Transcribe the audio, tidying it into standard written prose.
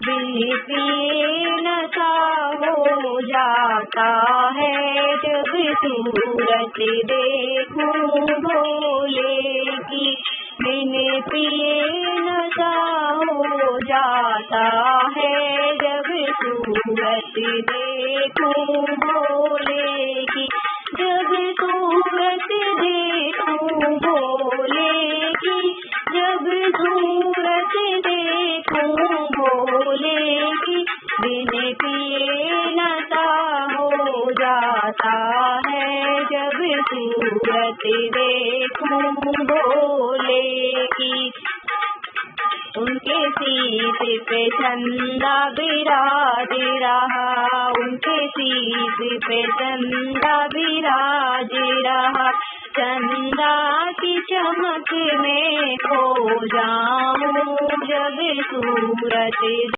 बिन पिए नशा हो जाता है जब सूरत देखूं भोले की। बिन पिए नशा हो जाता है जब सूरत देखूं भोले की। जब सूरत देखूं भोले की, जब सूरत देखूं भोले की। बिन पिए नशा हो जाता है जब सूरत देखूं भोले की। उनके शीश पे चंदा बिराज रहा, उनके शीश पे चंदा बिराज रहा। चंदा की चमक में खो जाऊं जब सूरत